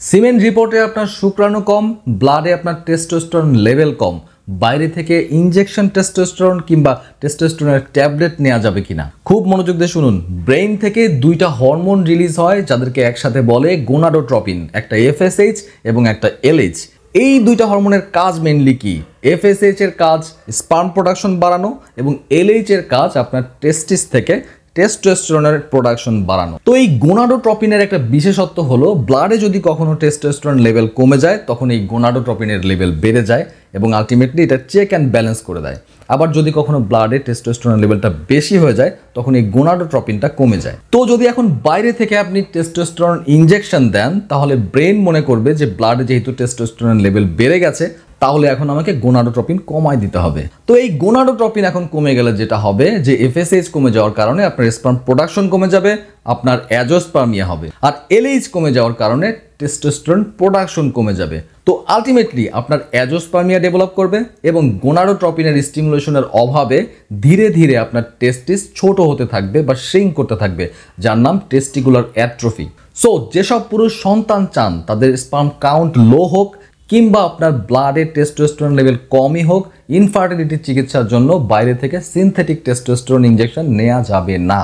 Cement রিপোর্টে আপনার শুক্রাণু কম, ব্লাডে আপনার টেস্টোস্টেরন লেভেল কম, বাইরে থেকে ইনজেকশন টেস্টোস্টেরন কিংবা টেস্টোস্টেরনের ট্যাবলেট নেওয়া যাবে কিনা। খুব মনোযোগ দিয়ে শুনুন। ব্রেইন থেকে দুইটা হরমোন রিলিজ হয় যাদেরকে একসাথে বলে গোনাডোট্রপিন, একটা এফএসএইচ এবং একটা এলএইচ। এই দুইটা হরমোনের কাজ মেইনলি কি? এফএসএইচ এর কাজ স্পার্ম প্রোডাকশন বাড়ানো এবং এলএইচ এর কাজ আপনার টেস্টিস থেকে টেস্টোস্টেরনের প্রোডাকশন বাড়ানো। তো এই গোনাডোট্রপিনের একটা বিশেষত্ব হলো ব্লাডে যদি কখনো টেস্টোস্টেরন লেভেল কমে যায় তখন এই গোনাডোট্রপিনের লেভেল বেড়ে যায় এবং আলটিমেটলি এটা চেক অ্যান্ড ব্যালেন্স করে দেয়। আবার যদি কখনো ব্লাডে টেস্টোস্টেরন লেভেলটা বেশি হয়ে যায় তখন এই গোনাডোট্রপিনটা কমে যায়। তো যদি এখন বাইরে থেকে আপনি টেস্টোস্টেরন ইনজেকশন দেন তাহলে ব্রেন মনে করবে যে ব্লাডে যেহেতু টেস্টোস্টেরন লেভেল বেড়ে গেছে তাহলে এখন আমাকে গোনাডোট্রপিন কমায় দিতে হবে। তো এই গোনাডোট্রপিন এখন কমে গেলে যেটা হবে যে এফএসএইচ কমে যাওয়ার কারণে আপনার স্পার্ম প্রোডাকশন কমে যাবে, আপনার অ্যাজোস্পার্মিয়া হবে। আর এলএইচ কমে যাওয়ার কারণে টেস্টোস্টেরন প্রোডাকশন কমে যাবে। তো আলটিমেটলি আপনার অ্যাজোস্পার্মিয়া ডেভেলপ করবে এবং গোনাডোট্রপিনের স্টিমুলেশনের অভাবে ধীরে ধীরে আপনার টেস্টিস ছোট হতে থাকবে বা শ্রিঙ্ক করতে থাকবে, যার নাম টেস্টিকুলার অ্যাট্রফি। সো যেসব পুরুষ সন্তান চান তাদের স্পার্ম কাউন্ট লো হোক কিংবা আপনার ব্লাডে টেস্টোস্টেরন লেভেল কমই হোক, ইনফার্টিলিটি চিকিৎসার জন্য বাইরে থেকে সিনথেটিক টেস্টোস্টেরন ইনজেকশন নেওয়া যাবে না।